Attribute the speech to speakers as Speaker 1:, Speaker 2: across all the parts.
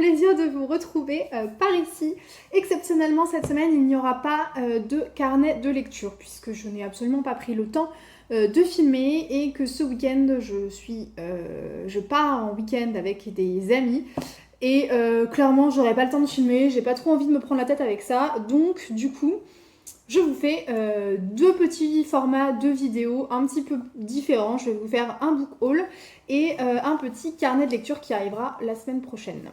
Speaker 1: plaisir de vous retrouver par ici. Exceptionnellement, cette semaine, il n'y aura pas de carnet de lecture puisque je n'ai absolument pas pris le temps de filmer et que ce week-end, je pars en week-end avec des amis. Et clairement, j'aurais pas le temps de filmer, j'ai pas trop envie de me prendre la tête avec ça. Donc, du coup, je vous fais deux petits formats de vidéos un petit peu différents. Je vais vous faire un book haul et un petit carnet de lecture qui arrivera la semaine prochaine.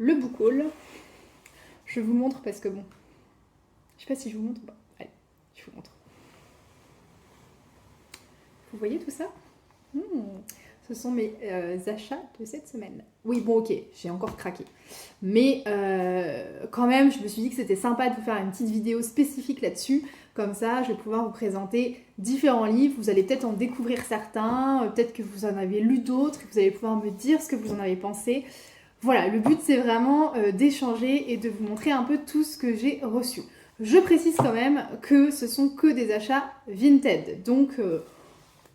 Speaker 1: Le book haul, je vous montre parce que bon, je sais pas si je vous montre ou pas. Allez, je vous montre. Vous voyez tout ça? Ce sont mes achats de cette semaine. Oui, bon, ok, j'ai encore craqué. Mais quand même, je me suis dit que c'était sympa de vous faire une petite vidéo spécifique là-dessus. Comme ça, je vais pouvoir vous présenter différents livres. Vous allez peut-être en découvrir certains, peut-être que vous en avez lu d'autres, et vous allez pouvoir me dire ce que vous en avez pensé. Voilà, le but, c'est vraiment d'échanger et de vous montrer un peu tout ce que j'ai reçu. Je précise quand même que ce sont que des achats Vinted. Donc...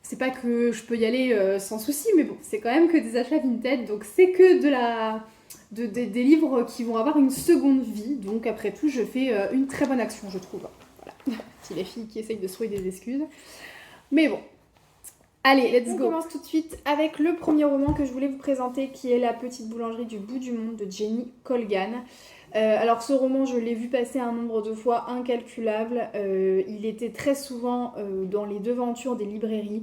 Speaker 1: c'est pas que je peux y aller sans souci, mais bon, c'est quand même que des achats Vinted, donc c'est que des livres qui vont avoir une seconde vie. Donc après tout, je fais une très bonne action, je trouve. Voilà, si les filles qui essayent de se trouver des excuses. Mais bon, allez, let's go. On commence tout de suite avec le premier roman que je voulais vous présenter, qui est La petite boulangerie du bout du monde de Jenny Colgan. Alors ce roman, je l'ai vu passer un nombre de fois incalculable. Il était très souvent dans les devantures des librairies.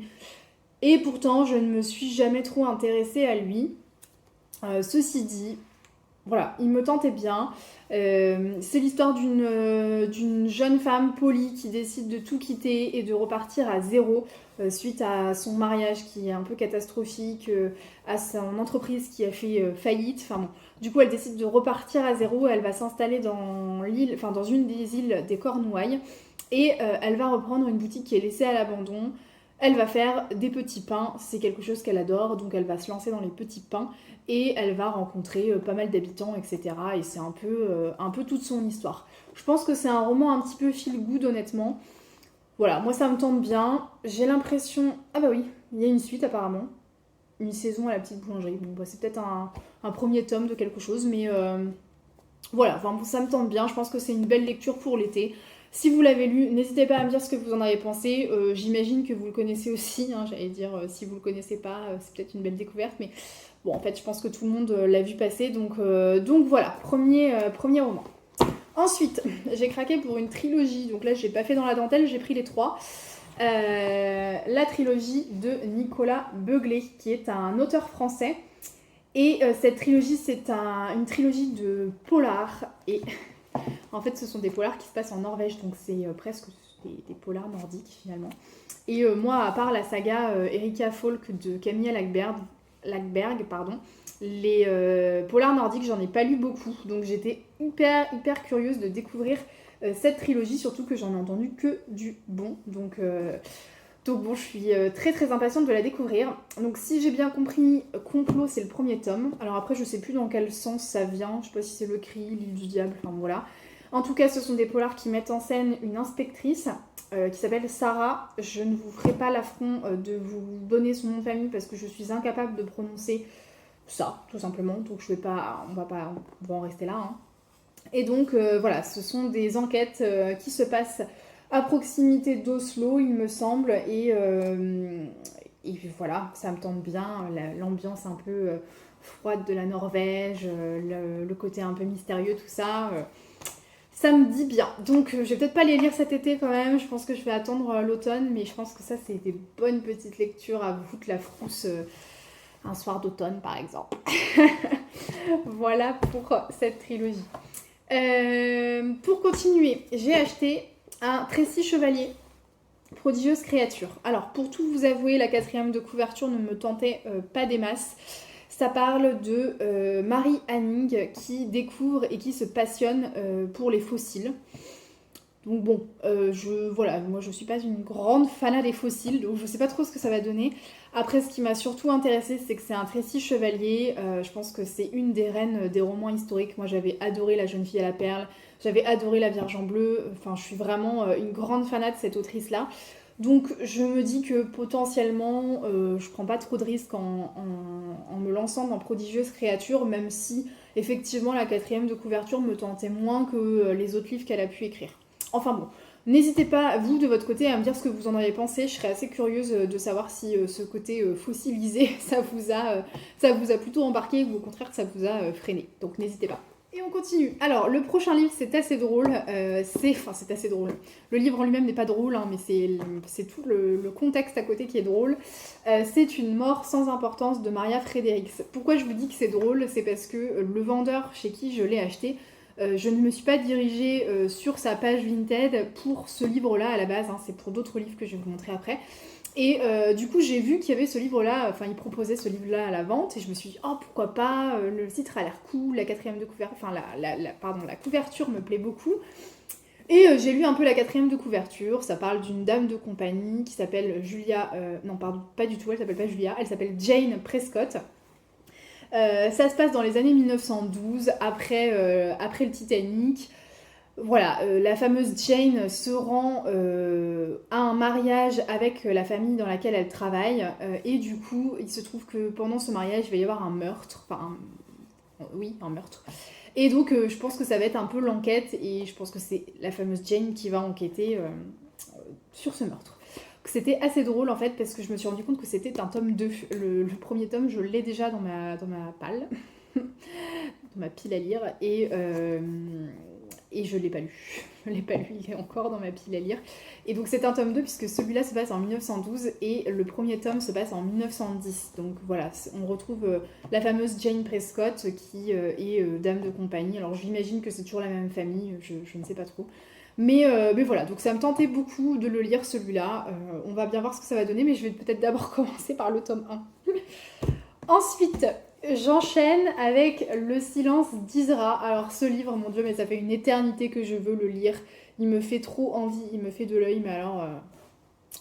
Speaker 1: Et pourtant, je ne me suis jamais trop intéressée à lui. Ceci dit, voilà, il me tentait bien. C'est l'histoire d'une jeune femme polie qui décide de tout quitter et de repartir à zéro suite à son mariage qui est un peu catastrophique, à son entreprise qui a fait faillite. Enfin bon, du coup, elle décide de repartir à zéro. Elle va s'installer dans une des îles des Cornouailles et elle va reprendre une boutique qui est laissée à l'abandon. Elle va faire des petits pains, c'est quelque chose qu'elle adore, donc elle va se lancer dans les petits pains et elle va rencontrer pas mal d'habitants, etc. Et c'est un peu toute son histoire. Je pense que c'est un roman un petit peu feel good, honnêtement. Voilà, moi ça me tente bien. J'ai l'impression... Ah bah oui, il y a une suite apparemment. Une saison à la petite boulangerie. Bon, bah, c'est peut-être un premier tome de quelque chose, mais voilà, enfin, ça me tente bien. Je pense que c'est une belle lecture pour l'été. Si vous l'avez lu, n'hésitez pas à me dire ce que vous en avez pensé. J'imagine que vous le connaissez aussi, hein, j'allais dire, si vous le connaissez pas, c'est peut-être une belle découverte, mais bon, en fait, je pense que tout le monde l'a vu passer, donc voilà, premier roman. Ensuite, j'ai craqué pour une trilogie, donc là, j'ai pas fait dans la dentelle, j'ai pris les trois. La trilogie de Nicolas Beuglé, qui est un auteur français. Et cette trilogie, c'est une trilogie de polars, et... En fait, ce sont des polars qui se passent en Norvège, donc c'est presque des polars nordiques finalement. Et moi, à part la saga Erika Folk de Camilla Lackberg, les polars nordiques, j'en ai pas lu beaucoup. Donc j'étais hyper curieuse de découvrir cette trilogie, surtout que j'en ai entendu que du bon. Donc bon, je suis très impatiente de la découvrir. Donc si j'ai bien compris, Complot, c'est le premier tome. Alors après, je sais plus dans quel sens ça vient. Je sais pas si c'est Le Cri, L'île du diable, enfin voilà. En tout cas, ce sont des polars qui mettent en scène une inspectrice qui s'appelle Sarah. Je ne vous ferai pas l'affront de vous donner son nom de famille parce que je suis incapable de prononcer ça, tout simplement. Donc on va en rester là. Hein. Et donc voilà, ce sont des enquêtes qui se passent à proximité d'Oslo, il me semble, et voilà, ça me tente bien, l'ambiance un peu froide de la Norvège, le côté un peu mystérieux, tout ça, ça me dit bien. Donc je vais peut-être pas les lire cet été quand même, je pense que je vais attendre l'automne, mais je pense que ça c'est des bonnes petites lectures à vous foutre la frousse un soir d'automne par exemple. Voilà pour cette trilogie. Pour continuer, j'ai acheté un Tracy Chevalier, Prodigieuse créature. Alors, pour tout vous avouer, la 4e de couverture ne me tentait pas des masses. Ça parle de Marie Anning qui découvre et qui se passionne pour les fossiles. Donc bon, moi je suis pas une grande fanat des fossiles, donc je sais pas trop ce que ça va donner. Après, ce qui m'a surtout intéressée, c'est que c'est un Tracy Chevalier. Je pense que c'est une des reines des romans historiques. Moi, j'avais adoré La jeune fille à la perle, j'avais adoré La Vierge en bleu. Enfin, je suis vraiment une grande fanat de cette autrice-là. Donc je me dis que potentiellement je prends pas trop de risques en me lançant dans Prodigieuse créature, même si effectivement la 4e de couverture me tentait moins que les autres livres qu'elle a pu écrire. Enfin bon, n'hésitez pas, vous de votre côté, à me dire ce que vous en avez pensé. Je serais assez curieuse de savoir si ce côté fossilisé, ça vous a plutôt embarqué ou au contraire que ça vous a freiné. Donc n'hésitez pas. Et on continue. Alors, le prochain livre, c'est assez drôle. C'est assez drôle. Le livre en lui-même n'est pas drôle, hein, mais c'est tout le contexte à côté qui est drôle. C'est Une mort sans importance de Maria Fredericks. Pourquoi je vous dis que c'est drôle? C'est parce que le vendeur chez qui je l'ai acheté, je ne me suis pas dirigée sur sa page Vinted pour ce livre-là à la base. Hein, c'est pour d'autres livres que je vais vous montrer après. Et du coup, j'ai vu qu'il y avait ce livre-là, enfin, il proposait ce livre-là à la vente, et je me suis dit, oh, pourquoi pas, le titre a l'air cool, la 4e de couverture, enfin, la couverture me plaît beaucoup. Et j'ai lu un peu la 4e de couverture, ça parle d'une dame de compagnie qui s'appelle Julia, non, pardon, pas du tout, elle s'appelle pas Julia, elle s'appelle Jane Prescott. Ça se passe dans les années 1912, après le Titanic. Voilà, la fameuse Jane se rend à un mariage avec la famille dans laquelle elle travaille, et du coup, il se trouve que pendant ce mariage, il va y avoir un meurtre, un meurtre. Et donc, je pense que ça va être un peu l'enquête, et je pense que c'est la fameuse Jane qui va enquêter sur ce meurtre. C'était assez drôle en fait, parce que je me suis rendu compte que c'était un tome 2. Le premier tome, je l'ai déjà dans ma palle, dans ma pile à lire, et je l'ai pas lu. Je l'ai pas lu, il est encore dans ma pile à lire. Et donc c'est un tome 2 puisque celui-là se passe en 1912 et le premier tome se passe en 1910. Donc voilà, on retrouve la fameuse Jane Prescott qui est dame de compagnie. Alors j'imagine que c'est toujours la même famille, je ne sais pas trop. Mais voilà, donc ça me tentait beaucoup de le lire celui-là. On va bien voir ce que ça va donner, mais je vais peut-être d'abord commencer par le tome 1. Ensuite, j'enchaîne avec Le silence d'Isra. Alors ce livre, mon Dieu, mais ça fait une éternité que je veux le lire. Il me fait trop envie, il me fait de l'œil, mais alors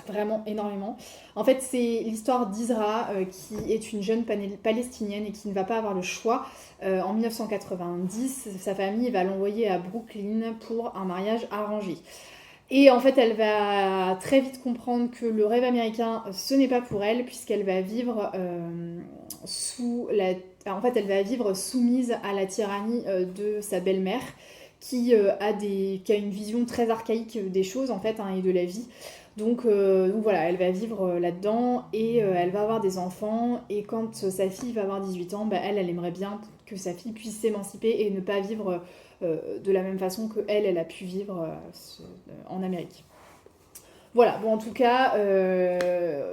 Speaker 1: vraiment énormément. En fait, c'est l'histoire d'Isra qui est une jeune palestinienne et qui ne va pas avoir le choix. En 1990, sa famille va l'envoyer à Brooklyn pour un mariage arrangé. Et en fait, elle va très vite comprendre que le rêve américain, ce n'est pas pour elle, puisqu'elle va vivre elle va vivre soumise à la tyrannie de sa belle-mère, qui a une vision très archaïque des choses, en fait, hein, et de la vie. Donc voilà, elle va vivre là-dedans, et elle va avoir des enfants, et quand sa fille va avoir 18 ans, elle aimerait bien que sa fille puisse s'émanciper et ne pas vivre de la même façon que elle a pu vivre en Amérique. Voilà, bon en tout cas,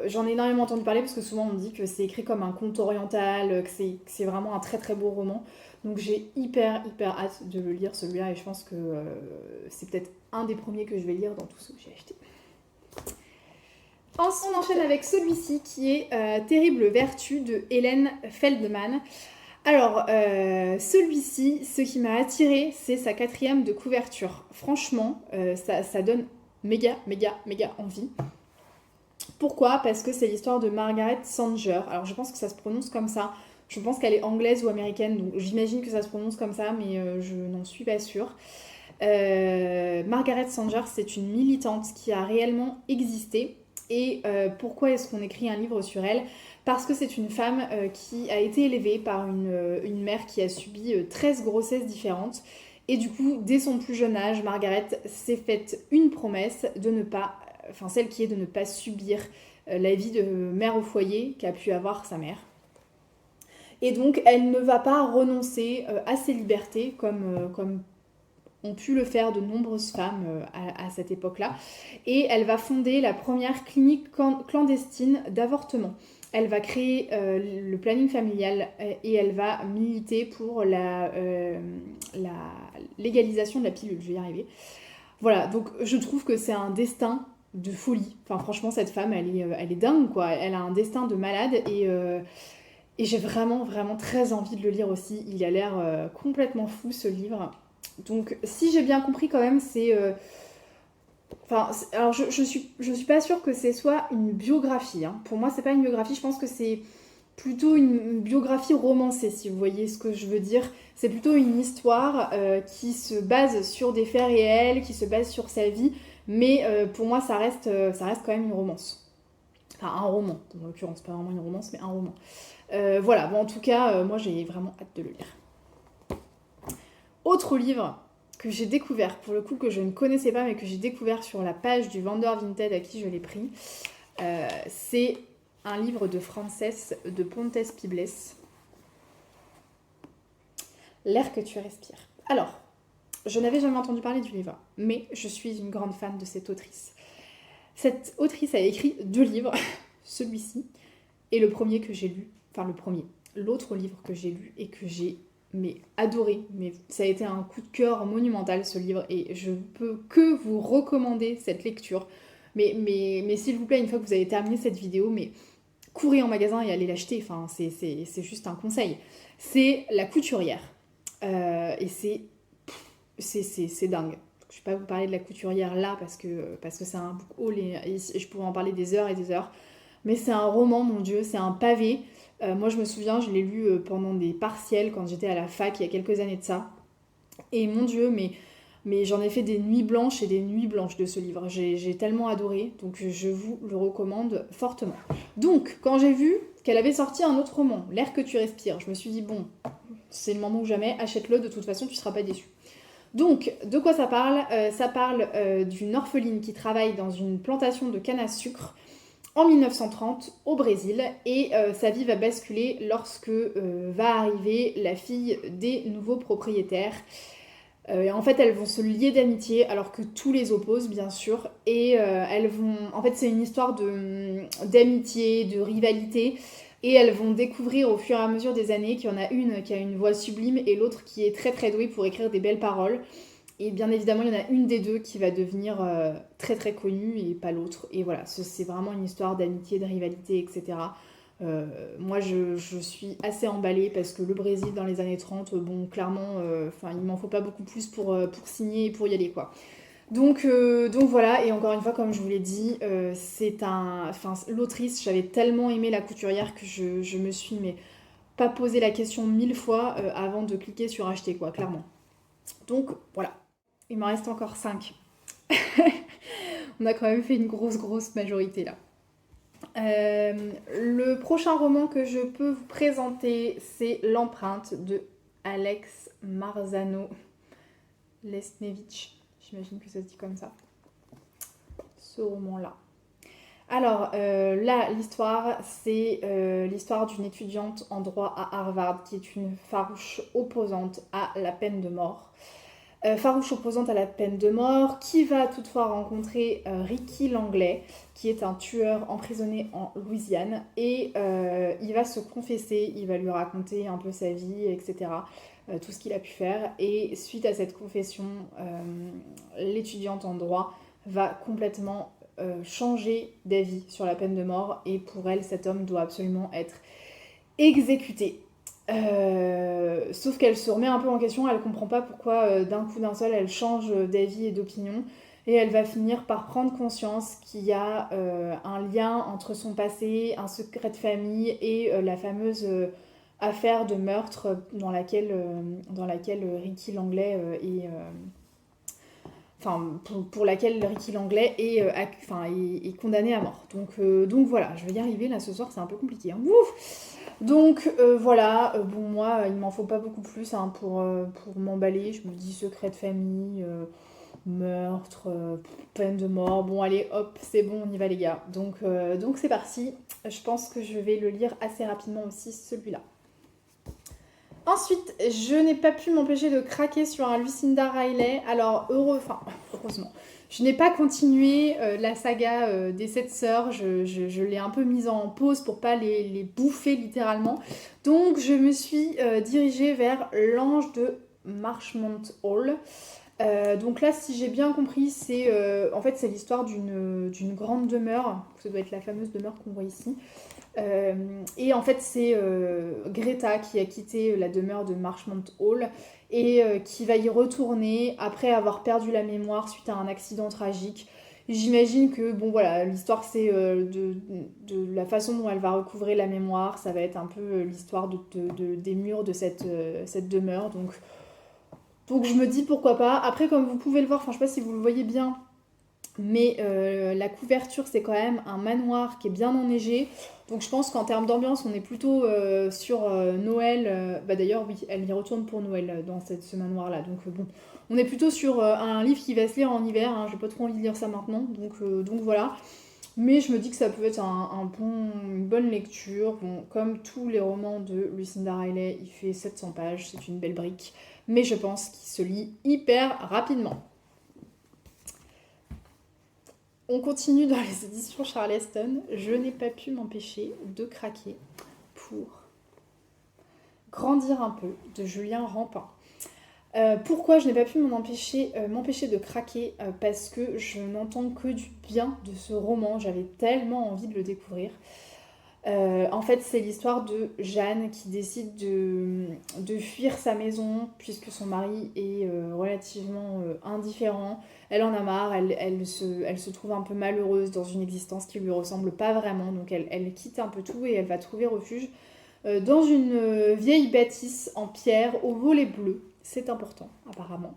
Speaker 1: j'en ai énormément entendu parler parce que souvent on me dit que c'est écrit comme un conte oriental, que c'est vraiment un très très beau roman. Donc j'ai hyper hâte de le lire celui-là et je pense que c'est peut-être un des premiers que je vais lire dans tous ceux que j'ai achetés. Ensuite, on enchaîne avec celui-ci qui est Terrible vertu de Hélène Feldman. Alors, celui-ci, ce qui m'a attirée, c'est sa 4e de couverture. Franchement, ça donne méga envie. Pourquoi? Parce que c'est l'histoire de Margaret Sanger. Alors, je pense que ça se prononce comme ça. Je pense qu'elle est anglaise ou américaine, donc j'imagine que ça se prononce comme ça, mais je n'en suis pas sûre. Margaret Sanger, c'est une militante qui a réellement existé. Et pourquoi est-ce qu'on écrit un livre sur elle? Parce que c'est une femme qui a été élevée par une mère qui a subi 13 grossesses différentes. Et du coup, dès son plus jeune âge, Margaret s'est faite une promesse de ne pas, celle qui est de ne pas subir la vie de mère au foyer qu'a pu avoir sa mère. Et donc, elle ne va pas renoncer à ses libertés comme ont pu le faire de nombreuses femmes à cette époque-là. Et elle va fonder la première clinique clandestine d'avortement. Elle va créer le planning familial et elle va militer pour la légalisation de la pilule. Je vais y arriver. Voilà, donc je trouve que c'est un destin de folie. Enfin, franchement, cette femme, elle est dingue, quoi. Elle a un destin de malade et j'ai vraiment très envie de le lire aussi. Il a l'air complètement fou, ce livre. Donc, si j'ai bien compris quand même, c'est... alors je suis pas sûre que c'est soit une biographie. Hein. Pour moi, c'est pas une biographie. Je pense que c'est plutôt une biographie romancée, si vous voyez ce que je veux dire. C'est plutôt une histoire qui se base sur des faits réels, qui se base sur sa vie, Mais pour moi, ça reste quand même une romance. Enfin, un roman, en l'occurrence, pas vraiment une romance, mais un roman. Voilà, bon, en tout cas, moi j'ai vraiment hâte de le lire. Autre livre que j'ai découvert, pour le coup que je ne connaissais pas, mais que j'ai découvert sur la page du vendeur Vinted à qui je l'ai pris, c'est un livre de Frances de Pontes Pibles, L'air que tu respires. Alors, je n'avais jamais entendu parler du livre, mais je suis une grande fan de cette autrice. Cette autrice a écrit 2 livres, celui-ci, et le premier que j'ai lu, enfin le premier, l'autre livre que j'ai lu et que j'ai adoré, mais ça a été un coup de cœur monumental ce livre, et je peux que vous recommander cette lecture. Mais s'il vous plaît, une fois que vous avez terminé cette vidéo, mais courez en magasin et allez l'acheter, enfin, c'est juste un conseil. C'est La Couturière. Et c'est dingue. Je ne vais pas vous parler de La Couturière là parce que c'est un book haul et je pourrais en parler des heures et des heures. Mais c'est un roman, mon Dieu, c'est un pavé. Moi, je me souviens, je l'ai lu pendant des partiels quand j'étais à la fac il y a quelques années de ça. Et mon Dieu, mais j'en ai fait des nuits blanches et des nuits blanches de ce livre. J'ai tellement adoré, donc je vous le recommande fortement. Donc, quand j'ai vu qu'elle avait sorti un autre roman, L'air que tu respires, je me suis dit, bon, c'est le moment ou jamais, achète-le, de toute façon, tu ne seras pas déçu. Donc, de quoi ça parle? Ça parle d'une orpheline qui travaille dans une plantation de canne à sucre en 1930 au Brésil, et sa vie va basculer lorsque va arriver la fille des nouveaux propriétaires. En fait, elles vont se lier d'amitié alors que tout les oppose, bien sûr, et elles vont... En fait, c'est une histoire d'amitié, de rivalité, et elles vont découvrir au fur et à mesure des années qu'il y en a une qui a une voix sublime et l'autre qui est très très douée pour écrire des belles paroles. Et bien évidemment, il y en a une des deux qui va devenir très très connue et pas l'autre. Et voilà, c'est vraiment une histoire d'amitié, de rivalité, etc. Moi, je suis assez emballée parce que le Brésil, dans les années 30, bon, clairement, il m'en faut pas beaucoup plus pour signer et pour y aller, quoi. Donc voilà, et encore une fois, comme je vous l'ai dit, l'autrice, j'avais tellement aimé La Couturière que je me suis pas posé la question 1000 fois avant de cliquer sur acheter, quoi, clairement. Donc voilà, il m'en reste encore 5. On a quand même fait une grosse majorité là. Le prochain roman que je peux vous présenter, c'est L'Empreinte de Alex Marzano Lesnevich. J'imagine que ça se dit comme ça. Ce roman-là. Alors là, l'histoire, c'est l'histoire d'une étudiante en droit à Harvard qui est une farouche opposante à la peine de mort. Farouche opposante à la peine de mort, qui va toutefois rencontrer Ricky Langlais, qui est un tueur emprisonné en Louisiane, et il va se confesser, il va lui raconter un peu sa vie, etc., tout ce qu'il a pu faire, et suite à cette confession, l'étudiante en droit va complètement changer d'avis sur la peine de mort, et pour elle, cet homme doit absolument être exécuté. Sauf qu'elle se remet un peu en question, elle comprend pas pourquoi d'un coup d'un seul elle change d'avis et d'opinion, et elle va finir par prendre conscience qu'il y a un lien entre son passé, un secret de famille et la fameuse affaire de meurtre dans laquelle Ricky Langlais est... pour laquelle Ricky Langlais est condamné à mort. Donc voilà, je vais y arriver là ce soir, c'est un peu compliqué. Hein. Ouf. Donc voilà, bon moi il m'en faut pas beaucoup plus hein, pour m'emballer, je me dis secret de famille, meurtre, peine de mort, bon allez hop c'est bon on y va les gars, donc c'est parti, je pense que je vais le lire assez rapidement aussi celui-là. Ensuite, je n'ai pas pu m'empêcher de craquer sur un Lucinda Riley. Alors, heureusement, je n'ai pas continué la saga des 7 sœurs. Je l'ai un peu mise en pause pour pas les bouffer littéralement. Donc, je me suis dirigée vers L'Ange de Marchmont Hall. Donc là, si j'ai bien compris, c'est l'histoire d'une grande demeure. Ça doit être la fameuse demeure qu'on voit ici. Et en fait, c'est Greta qui a quitté la demeure de Marchmont Hall et qui va y retourner après avoir perdu la mémoire suite à un accident tragique. J'imagine que, bon voilà, l'histoire c'est de la façon dont elle va recouvrer la mémoire, ça va être un peu l'histoire des murs de cette demeure. Donc je me dis pourquoi pas. Après, comme vous pouvez le voir, je sais pas si vous le voyez bien, Mais la couverture, c'est quand même un manoir qui est bien enneigé. Donc je pense qu'en termes d'ambiance, on est plutôt sur Noël. Bah d'ailleurs, oui, elle y retourne pour Noël dans ce manoir-là. Donc bon, on est plutôt sur un livre qui va se lire en hiver. Hein. J'ai pas trop envie de lire ça maintenant. Donc voilà. Mais je me dis que ça peut être une bonne lecture. Bon, comme tous les romans de Lucinda Riley, il fait 700 pages. C'est une belle brique. Mais je pense qu'il se lit hyper rapidement. On continue dans les éditions Charleston. Je n'ai pas pu m'empêcher de craquer pour Grandir un peu de Julien Rampin. Pourquoi je n'ai pas pu m'empêcher de craquer parce que je n'entends que du bien de ce roman. J'avais tellement envie de le découvrir. En fait, c'est l'histoire de Jeanne qui décide de fuir sa maison puisque son mari est relativement indifférent. Elle en a marre, elle se trouve un peu malheureuse dans une existence qui lui ressemble pas vraiment. Donc elle quitte un peu tout et elle va trouver refuge dans une vieille bâtisse en pierre au volet bleu. C'est important apparemment.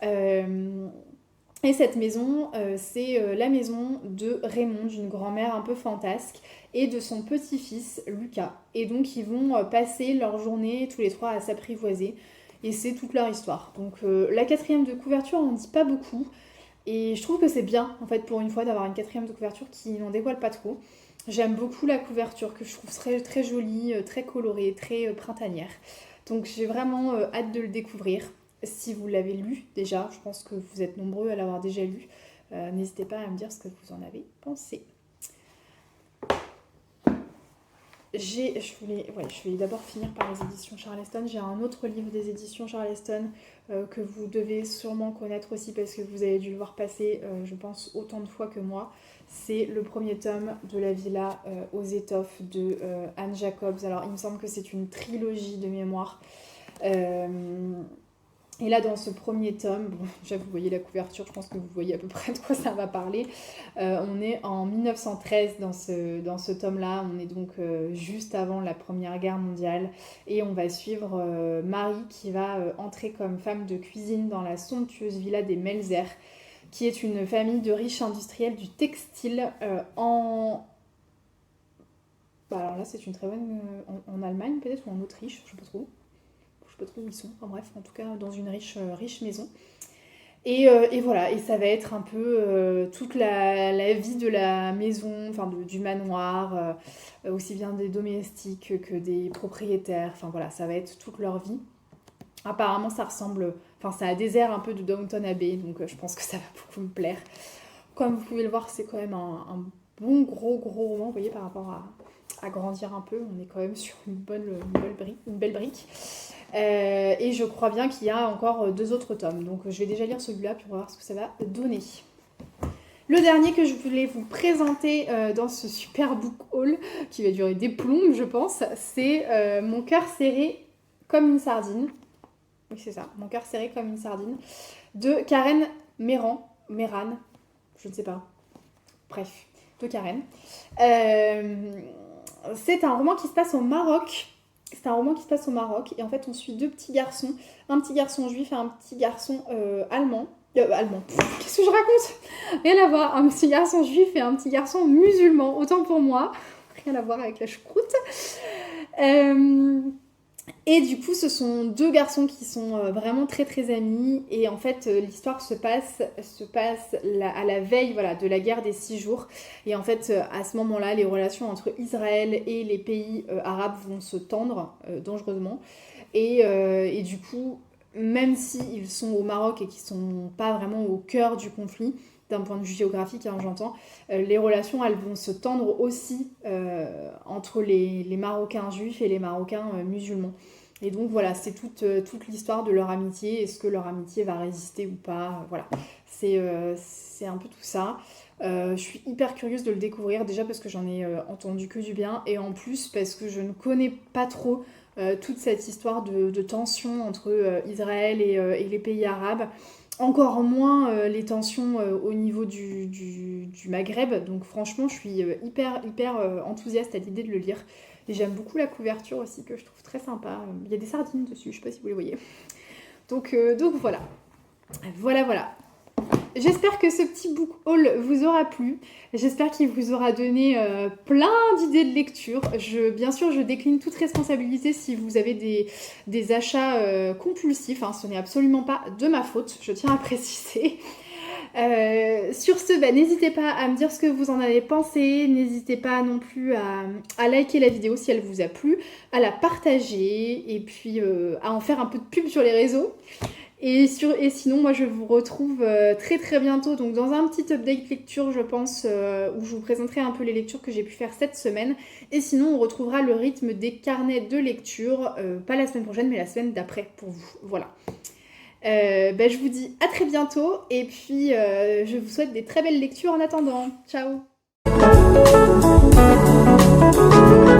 Speaker 1: Et cette maison, c'est la maison de Raymond, d'une grand-mère un peu fantasque, et de son petit-fils, Lucas. Et donc, ils vont passer leur journée tous les trois à s'apprivoiser. Et c'est toute leur histoire. Donc, la quatrième de couverture, on n'en dit pas beaucoup. Et je trouve que c'est bien, en fait, pour une fois, d'avoir une quatrième de couverture qui n'en dévoile pas trop. J'aime beaucoup la couverture, que je trouve très, très jolie, très colorée, très printanière. Donc, j'ai vraiment hâte de le découvrir. Si vous l'avez lu déjà, je pense que vous êtes nombreux à l'avoir déjà lu. N'hésitez pas à me dire ce que vous en avez pensé. Je vais d'abord finir par les éditions Charleston. J'ai un autre livre des éditions Charleston que vous devez sûrement connaître aussi parce que vous avez dû le voir passer, je pense, autant de fois que moi. C'est le premier tome de La Villa aux étoffes de Anne Jacobs. Alors, il me semble que c'est une trilogie de mémoire. Et là, dans ce premier tome, bon, déjà vous voyez la couverture, je pense que vous voyez à peu près de quoi ça va parler. On est en 1913 dans ce tome-là, on est donc juste avant la Première Guerre mondiale. Et on va suivre Marie qui va entrer comme femme de cuisine dans la somptueuse villa des Melzer, qui est une famille de riches industriels du textile en... Bah alors là, c'est une très bonne... en Allemagne peut-être, ou en Autriche, je ne sais pas trop. Pas trop où ils sont, enfin bref, en tout cas dans une riche maison. Et voilà, et ça va être un peu toute la vie de la maison, enfin du manoir, aussi bien des domestiques que des propriétaires, enfin voilà, ça va être toute leur vie. Apparemment ça ressemble, enfin ça a des airs un peu de Downton Abbey, donc je pense que ça va beaucoup me plaire. Comme vous pouvez le voir, c'est quand même un bon gros roman, vous voyez, par rapport à Grandir un peu, on est quand même sur une belle brique. Et je crois bien qu'il y a encore 2 autres tomes. Donc je vais déjà lire celui-là pour voir ce que ça va donner. Le dernier que je voulais vous présenter dans ce super book haul, qui va durer des plombes je pense, c'est Mon cœur serré comme une sardine. Oui c'est ça, Mon cœur serré comme une sardine, de Karen Meran, je ne sais pas. Bref, de Karen. C'est un roman qui se passe au Maroc. Et en fait on suit 2 petits garçons, un petit garçon juif et un petit garçon allemand. Qu'est-ce que je raconte? Rien à voir, un petit garçon juif et un petit garçon musulman, autant pour moi. Rien à voir avec la choucroute. Et du coup, ce sont 2 garçons qui sont vraiment très très amis. Et en fait, l'histoire se passe à la veille de la guerre des 6 jours. Et en fait, à ce moment-là, les relations entre Israël et les pays arabes vont se tendre dangereusement. Et du coup, même s'ils sont au Maroc et qu'ils ne sont pas vraiment au cœur du conflit, d'un point de vue géographique, hein, j'entends, les relations, elles vont se tendre aussi entre les Marocains juifs et les Marocains musulmans. Et donc voilà, c'est toute l'histoire de leur amitié. Est-ce que leur amitié va résister ou pas? Voilà, c'est un peu tout ça. Je suis hyper curieuse de le découvrir, déjà parce que j'en ai entendu que du bien, et en plus parce que je ne connais pas trop toute cette histoire de tension entre Israël et les pays arabes. Encore moins les tensions au niveau du Maghreb. Donc franchement, je suis hyper enthousiaste à l'idée de le lire. Et j'aime beaucoup la couverture aussi, que je trouve très sympa. Il y a des sardines dessus, je sais pas si vous les voyez. Donc voilà. Voilà. J'espère que ce petit book haul vous aura plu. J'espère qu'il vous aura donné plein d'idées de lecture. Bien sûr, je décline toute responsabilité si vous avez des achats compulsifs. Hein. Ce n'est absolument pas de ma faute, je tiens à préciser. Sur ce, n'hésitez pas à me dire ce que vous en avez pensé. N'hésitez pas non plus à liker la vidéo si elle vous a plu, à la partager et puis à en faire un peu de pub sur les réseaux. Et sinon, moi, je vous retrouve très très bientôt, donc dans un petit update lecture, je pense, où je vous présenterai un peu les lectures que j'ai pu faire cette semaine. Et sinon, on retrouvera le rythme des carnets de lecture, pas la semaine prochaine, mais la semaine d'après pour vous. Voilà. Je vous dis à très bientôt, et puis je vous souhaite des très belles lectures en attendant. Ciao!